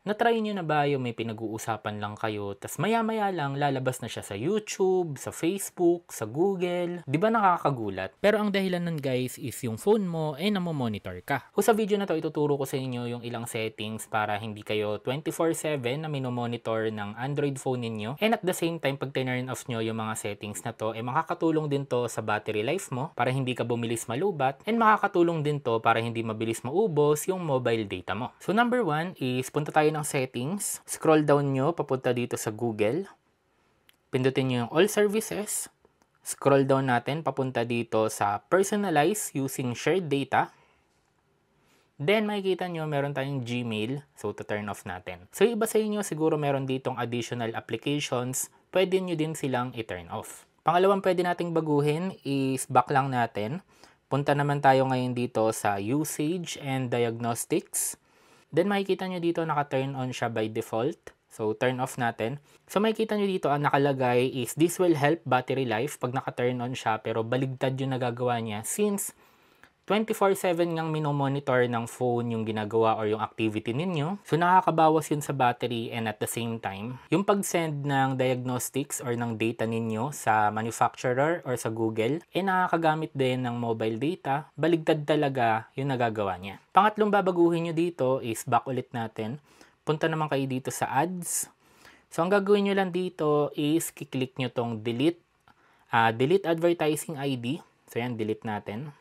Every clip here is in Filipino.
Na-try nyo na ba yung may pinag-uusapan lang kayo, tas maya-maya lang lalabas na siya sa YouTube, sa Facebook, sa Google? Di ba nakakagulat? Pero ang dahilan nun guys is yung phone mo namomonitor ka. So sa video na to, ituturo ko sa inyo yung ilang settings para hindi kayo 24/7 na minomonitor ng Android phone ninyo. And at the same time, pag turn off nyo yung mga settings na to, makakatulong din to sa battery life mo para hindi ka bumilis malubat, and makakatulong din to para hindi mabilis maubos yung mobile data mo. So number 1 is punta tayo ng settings, scroll down nyo papunta dito sa Google, pindutin nyo yung all services, scroll down natin papunta dito sa personalize using shared data, then makikita nyo meron tayong Gmail, so to turn off natin. So iba sa inyo siguro meron ditong additional applications, pwede nyo din silang i-turn off. Pangalawang pwede nating baguhin is back lang natin. Punta naman tayo ngayon dito sa usage and diagnostics. Then makikita nyo dito naka-turn on siya by default. So turn off natin. So makikita nyo dito ang nakalagay is this will help battery life pag naka-turn on siya, pero baligtad yung nagagawa niya since 24/7 ngang minomonitor ng phone yung ginagawa or yung activity ninyo. So nakakabawas yun sa battery, and at the same time, yung pag-send ng diagnostics or ng data ninyo sa manufacturer or sa Google, nakakagamit din ng mobile data. Baligtad talaga yung nagagawa niya. Pangatlong babaguhin nyo dito is back ulit natin. Punta naman kayo dito sa ads. So ang gagawin nyo lang dito is kiklik nyo tong delete advertising ID. So yan, delete natin.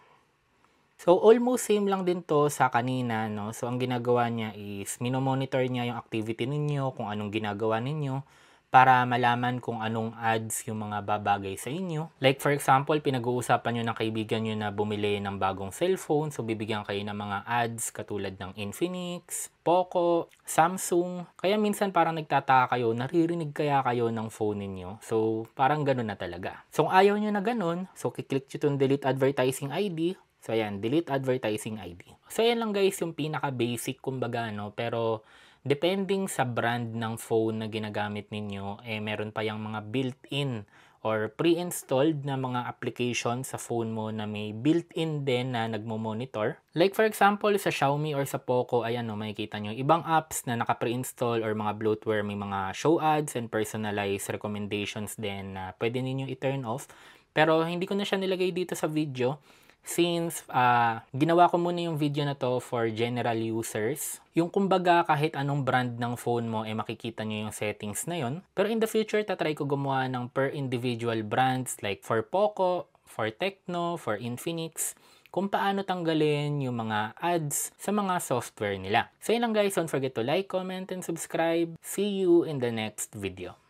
So, almost same lang din to sa kanina, no? So, ang ginagawa niya is minomonitor niya yung activity ninyo, kung anong ginagawa ninyo, para malaman kung anong ads yung mga babagay sa inyo. Like for example, pinag-uusapan nyo ng kaibigan nyo na bumili ng bagong cellphone, so bibigyan kayo ng mga ads katulad ng Infinix, Poco, Samsung. Kaya minsan parang nagtataka kayo, naririnig kaya kayo ng phone ninyo. So, parang ganun na talaga. So, kung ayaw nyo na ganun, so kiklik nyo itong delete advertising ID. So, ayan, delete advertising ID. So, ayan lang guys yung pinaka-basic kumbaga, no? Pero, depending sa brand ng phone na ginagamit ninyo, meron pa yung mga built-in or pre-installed na mga application sa phone mo na may built-in din na nagmo-monitor. Like for example, sa Xiaomi or sa Poco, ayan no, makikita nyo, ibang apps na naka-pre-install or mga bloatware, may mga show ads and personalized recommendations din na pwede ninyo i-turn off. Pero, hindi ko na siya nilagay dito sa video since ginawa ko muna yung video na to for general users. Yung kumbaga kahit anong brand ng phone mo makikita nyo yung settings na yon. Pero in the future, tatry ko gumawa ng per individual brands like for Poco, for Tecno, for Infinix, kung paano tanggalin yung mga ads sa mga software nila. So yun lang guys, don't forget to like, comment, and subscribe. See you in the next video.